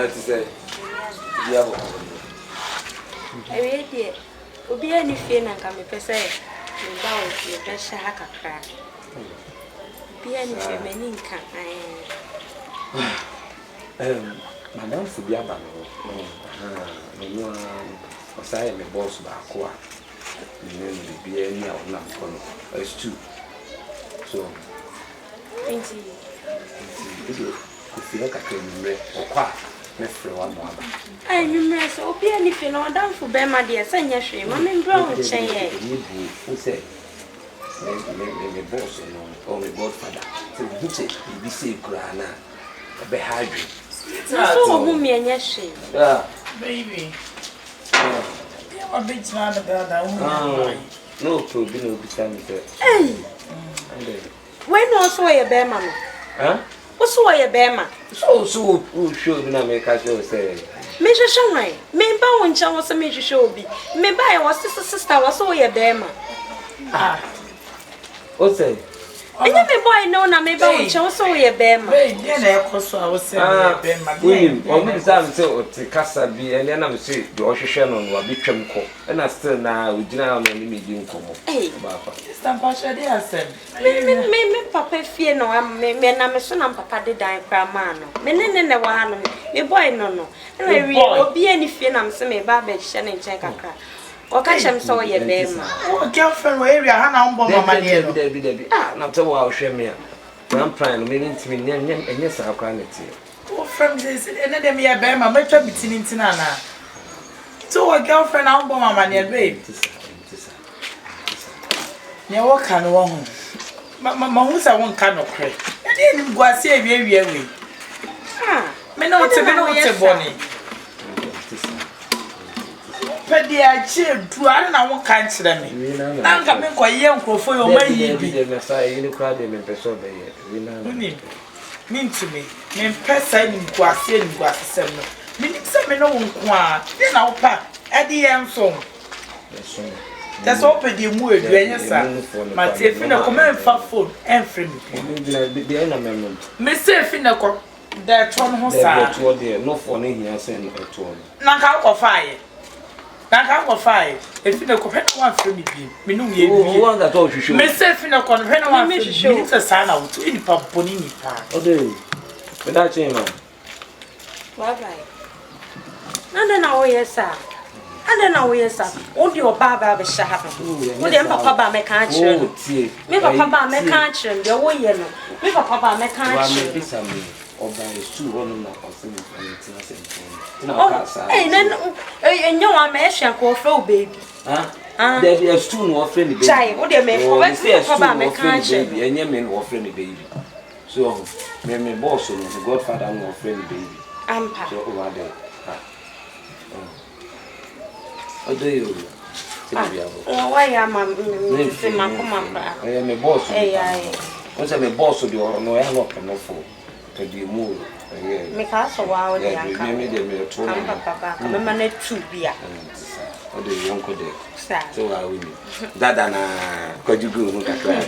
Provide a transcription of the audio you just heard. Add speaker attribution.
Speaker 1: to say, yeah,
Speaker 2: Obi ani fie na nka me pese me ba o fie be hye ha kakra. Obi ani fie me ni nka
Speaker 1: madam fu bia ba no no o sai me boss ba ko a me bia ni a ona ko no is two so
Speaker 2: nti
Speaker 1: ko fie kakra ni me o kwa me frɛ wa no aba
Speaker 2: ai numre so obi ani fie na odam fu be ma de se nya hwe ma me mbra wo chen ye
Speaker 1: ni bu o se me boss no o me godfather so bu se bi se kura na be hardly
Speaker 2: so who me nya hwe
Speaker 1: yeah
Speaker 3: baby a bit na the brother
Speaker 1: no problem no be time say
Speaker 2: hey when no so ye be ma no so ye be ma
Speaker 1: so show na me ka say
Speaker 2: me hwehwe wan me ba won ncha wo se me hwehwe obi me ba ye wo sister wo so ye be ma
Speaker 1: o say
Speaker 2: enye me boy no na me ba won ncha wo so ye be ma
Speaker 3: baby dey na ekoso a wo se be ma
Speaker 1: we o me say say o te kasa bi ene na me say de o hwehwe no no abetwam ko na still na o gina na me di nkomo ba fa
Speaker 3: sister pasha dey asem
Speaker 2: me papa fie no me na me so na papa de dan kra ma no me ne wa ha no me boy no na wi obi ani fie na me se me ba hye ne nchen kakra o ka chem so ye be ma
Speaker 3: o girlfriend we area ha na mbo mama ne no
Speaker 1: Debbie na te wa hwe me a na plan me ntimi enye sa akwa na tie
Speaker 3: o from this ene dem ye be ma metwa bitini ntina na so o girlfriend na mbo mama ne babe ne wo kan wo ho ma hu sa won kan no kre ene ni guase awie we me no te boni pedi a che du ara na won kan kire me na nka me koye nkrofo yo ma yi bi
Speaker 1: de me sa yi ni kwa de me peso be ye we na
Speaker 3: me pesa ni guase sem no me ni se me no won ko a de na wo pa e di enfo that's all pedi mu edu enye sa ma te fi na ko me fa phone en free me
Speaker 1: be na me
Speaker 3: me se fi na ko da tron ho sa
Speaker 1: no for no hia se ni eto
Speaker 3: na ka ko fire na ka ko fire e fi na ko pe na wa free me bi me no ye bi
Speaker 1: o anga to hwehwe
Speaker 3: me se fi na ko pe na wa free me se sa na wo to ni pa boni ni pa
Speaker 1: o de me da che ma
Speaker 2: bye bye na wo yesa ande na wo yesa o di oba ba be hye ha wo de papa ba me kan kire no me papa ba me kan kire de wo ye no me papa ba me kan kire
Speaker 1: oba is too one na osin na sentin na ka sa
Speaker 2: enyo wa me hye ko fro baby
Speaker 1: there is two no friend baby
Speaker 2: chai wo de me for we papa ba me kan kire
Speaker 1: enye me no friend baby so me boss no the godfather no friend baby
Speaker 2: ampa
Speaker 1: so over there odo yo
Speaker 2: why am I say ma kuma pra
Speaker 1: me boss
Speaker 2: eh
Speaker 1: me boss do no ya no no for to di mu
Speaker 2: me ka so wa o de anka
Speaker 1: me de to
Speaker 2: papa me ma na tu bia
Speaker 1: odo yo nko de
Speaker 2: sa
Speaker 1: so wa we dada na kwajugu mu kakra